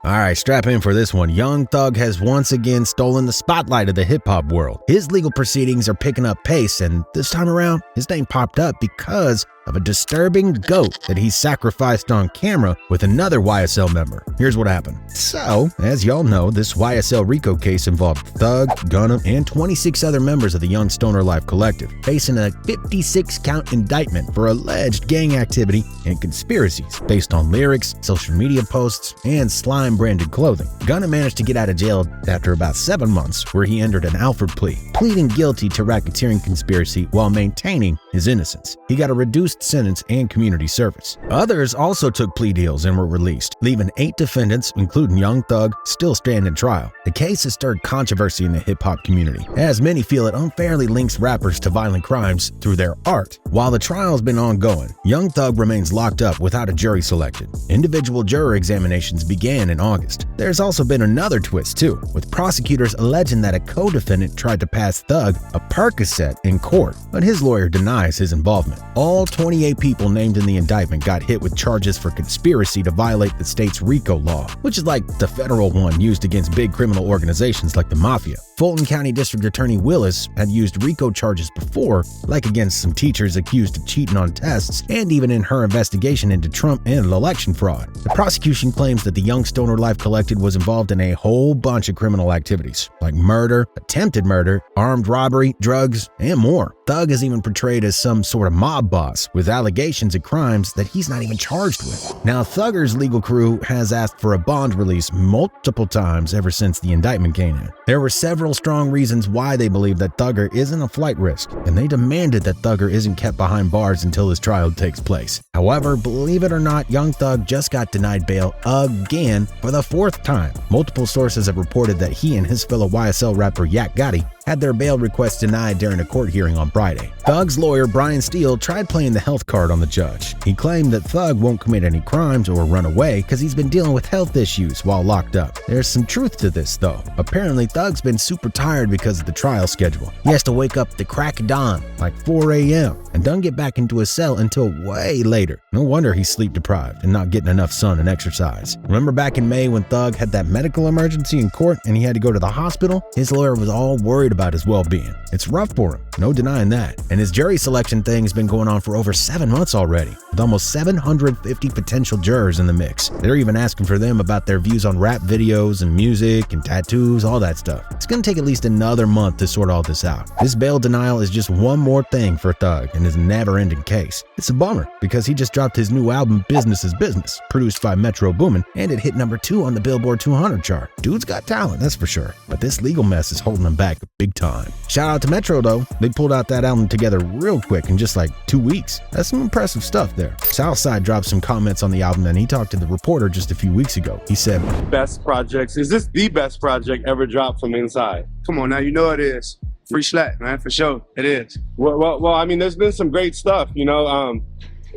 Alright, strap in for this one. Young Thug has once again stolen the spotlight of the hip-hop world. His legal proceedings are picking up pace, and this time around, his name popped up because of a disturbing goat that he sacrificed on camera with another YSL member. Here's what happened. So, as y'all know, this YSL RICO case involved Thug, Gunna, and 26 other members of the Young Stoner Life Collective, facing a 56-count indictment for alleged gang activity and conspiracies based on lyrics, social media posts, and slime-branded clothing. Gunna managed to get out of jail after about 7 months, where he entered an Alford plea, pleading guilty to racketeering conspiracy while maintaining his innocence. He got a reduced sentence and community service. Others also took plea deals and were released, leaving 8 defendants, including Young Thug, still standing trial. The case has stirred controversy in the hip-hop community, as many feel it unfairly links rappers to violent crimes through their art. While the trial has been ongoing, Young Thug remains locked up without a jury selected. Individual juror examinations began in August. There's also been another twist too, with prosecutors alleging that a co-defendant tried to pass Thug a Percocet in court, but his lawyer denies his involvement. All 28 people named in the indictment got hit with charges for conspiracy to violate the state's RICO law, which is like the federal one used against big criminal organizations like the Mafia. Fulton County District Attorney Willis had used RICO charges before, like against some teachers accused of cheating on tests, and even in her investigation into Trump and election fraud. The prosecution claims that the Young Stoner Life Collective was involved in a whole bunch of criminal activities, like murder, attempted murder, armed robbery, drugs, and more. Thug is even portrayed as some sort of mob boss, with allegations of crimes that he's not even charged with. Now, Thugger's legal crew has asked for a bond release multiple times ever since the indictment came in. There were several strong reasons why they believe that Thugger isn't a flight risk, and they demanded that Thugger isn't kept behind bars until his trial takes place. However, believe it or not, Young Thug just got denied bail again for the 4th time. Multiple sources have reported that he and his fellow YSL rapper Yak Gotti had their bail requests denied during a court hearing on Friday. Thug's lawyer, Brian Steele, tried playing the health card on the judge. He claimed that Thug won't commit any crimes or run away because he's been dealing with health issues while locked up. There's some truth to this, though. Apparently, Thug's been super tired because of the trial schedule. He has to wake up at the crack of dawn, like 4 a.m., and doesn't get back into his cell until way later. No wonder he's sleep deprived and not getting enough sun and exercise. Remember back in May when Thug had that medical emergency in court and he had to go to the hospital? His lawyer was all worried about his well-being. It's rough for him, no denying that. And his jury selection thing has been going on for over 7 months already, with almost 750 potential jurors in the mix. They're even asking for them about their views on rap videos and music and tattoos, all that stuff. It's gonna take at least another month to sort all this out. This bail denial is just one more thing for Thug in his never-ending case. It's a bummer because he just dropped his new album Business is Business, produced by Metro Boomin, and it hit #2 on the Billboard 200 chart. Dude's got talent, that's for sure, but this legal mess is holding him back big time. Shout out to Metro though, they pulled out that album together real quick in just like 2 weeks. That's some impressive stuff there. Southside dropped some comments on the album and he talked to the Reporter just a few weeks ago. He said, "Best projects. Is this the best project ever dropped from inside?" Come on now, you know it is. Free slack, man, for sure. It is. Well, I mean, there's been some great stuff, you know.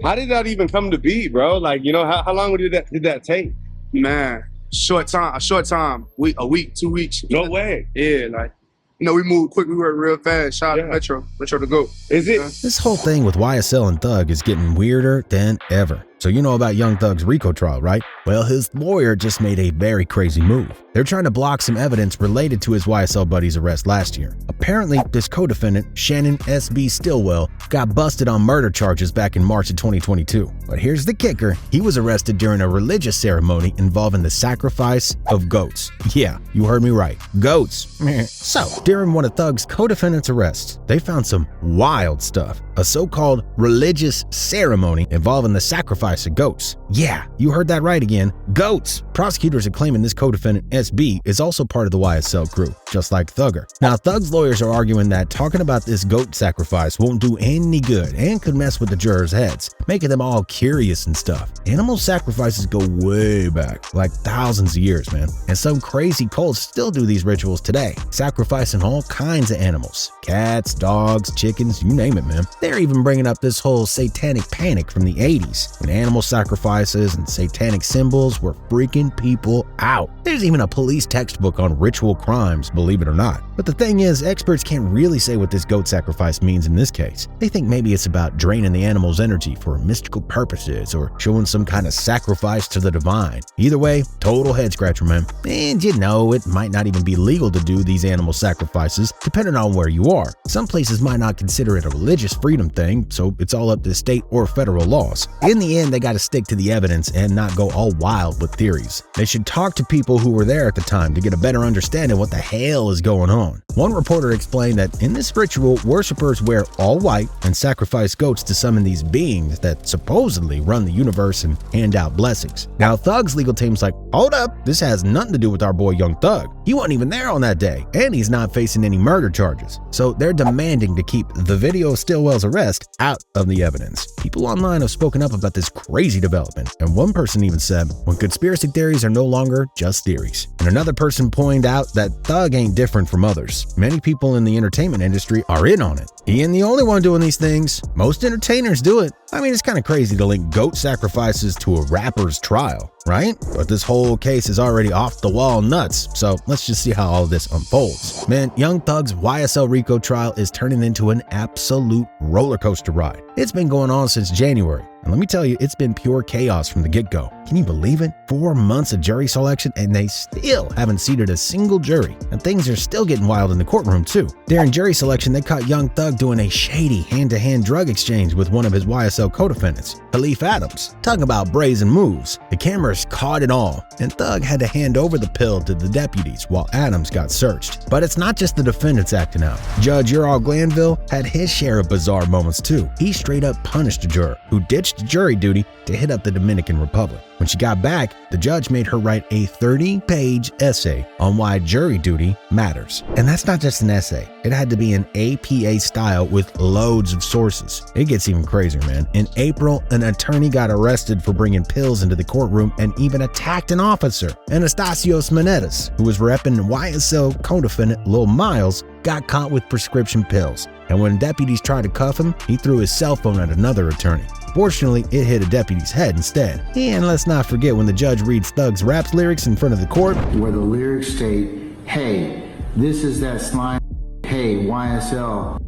How did that even come to be, bro? Like, you know, how long did that take? Man, a short time, a week, 2 weeks. No way. Yeah, like, you know, we moved quick, we worked real fast. Shout out to Metro to go. Is it? This whole thing with YSL and Thug is getting weirder than ever. So you know about Young Thug's RICO trial, right? Well, his lawyer just made a very crazy move. They're trying to block some evidence related to his YSL buddy's arrest last year. Apparently, this co-defendant, Shannon S.B. Stillwell, got busted on murder charges back in March of 2022. But here's the kicker. He was arrested during a religious ceremony involving the sacrifice of goats. Yeah, you heard me right. Goats. So, during one of Thug's co-defendants' arrests, they found some wild stuff. A so-called religious ceremony involving the sacrifice of goats. Yeah, you heard that right again. Goats. Prosecutors are claiming this co-defendant, SB, is also part of the YSL crew, just like Thugger. Now, Thug's lawyers are arguing that talking about this goat sacrifice won't do any good and could mess with the jurors' heads, making them all curious and stuff. Animal sacrifices go way back, like thousands of years, man. And some crazy cults still do these rituals today, sacrificing all kinds of animals. Cats, dogs, chickens, you name it, man. They're even bringing up this whole satanic panic from the 80s, when animal sacrifices and satanic symbols were freaking people out. There's even a police textbook on ritual crimes, believe it or not. But the thing is, experts can't really say what this goat sacrifice means in this case. They think maybe it's about draining the animal's energy for mystical purposes or showing some kind of sacrifice to the divine. Either way, total head scratcher, man. And you know, it might not even be legal to do these animal sacrifices, depending on where you are. Some places might not consider it a religious freedom thing, so it's all up to state or federal laws. In the end, they got to stick to the evidence and not go all wild with theories. They should talk to people who were there at the time to get a better understanding what the hell is going on. One reporter explained that in this ritual, worshippers wear all white and sacrifice goats to summon these beings that supposedly run the universe and hand out blessings. Now, Thug's legal team's like, hold up, this has nothing to do with our boy Young Thug. He wasn't even there on that day, and he's not facing any murder charges. So they're demanding to keep the video of Stillwell's arrest out of the evidence. People online have spoken up about this crazy development, and one person even said, when conspiracy theories are no longer just theories. And another person pointed out that Thug ain't different from others. Many people in the entertainment industry are in on it. He ain't the only one doing these things. Most entertainers do it. I mean, it's kind of crazy to link goat sacrifices to a rapper's trial, right? But this whole case is already off the wall nuts, so let's just see how all of this unfolds. Man, Young Thug's YSL RICO trial is turning into an absolute roller coaster ride. It's been going on since January, and let me tell you, it's been pure chaos from the get-go. Can you believe it? 4 months of jury selection, and they still haven't seated a single jury. And things are still getting wild in the courtroom, too. During jury selection, they caught Young Thug doing a shady hand-to-hand drug exchange with one of his YSL co-defendants, Khalif Adams. Talk about brazen moves. The cameras caught it all, and Thug had to hand over the pill to the deputies while Adams got searched. But it's not just the defendants acting out. Judge Ural Glanville had his share of bizarre moments, too. He straight up punished a juror who ditched jury duty to hit up the Dominican Republic. When she got back, the judge made her write a 30-page essay on why jury duty matters. And that's not just an essay. It had to be an APA style with loads of sources. It gets even crazier, man. In April, an attorney got arrested for bringing pills into the courtroom and even attacked an officer. Anastasios Manetas, who was repping YSL co-defendant Lil Miles, got caught with prescription pills. And when deputies tried to cuff him, he threw his cell phone at another attorney. Fortunately, it hit a deputy's head instead. And let's not forget when the judge reads Thug's rap lyrics in front of the court, where the lyrics state, hey, this is that slime, hey, YSL,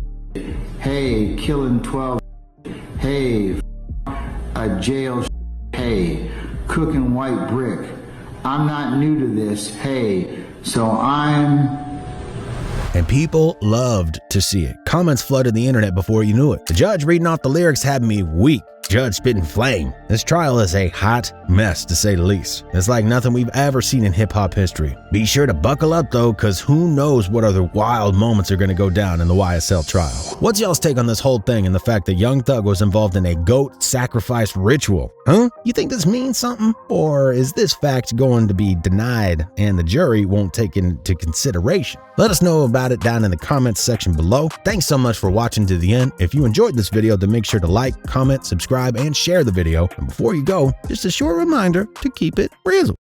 hey, killing 12, hey, a jail, hey, cooking white brick. I'm not new to this, hey, so I'm... And people loved to see it. Comments flooded the internet before you knew it. The judge reading off the lyrics had me weak. Judge spitting flame. This trial is a hot mess, to say the least. It's like nothing we've ever seen in hip-hop history. Be sure to buckle up, though, because who knows what other wild moments are going to go down in the YSL trial. What's y'all's take on this whole thing and the fact that Young Thug was involved in a goat sacrifice ritual? Huh? You think this means something? Or is this fact going to be denied and the jury won't take into consideration? Let us know about it down in the comments section below. Thanks so much for watching to the end. If you enjoyed this video, then make sure to like, comment, subscribe, and share the video. And before you go, just a short reminder to keep it RIZZLE.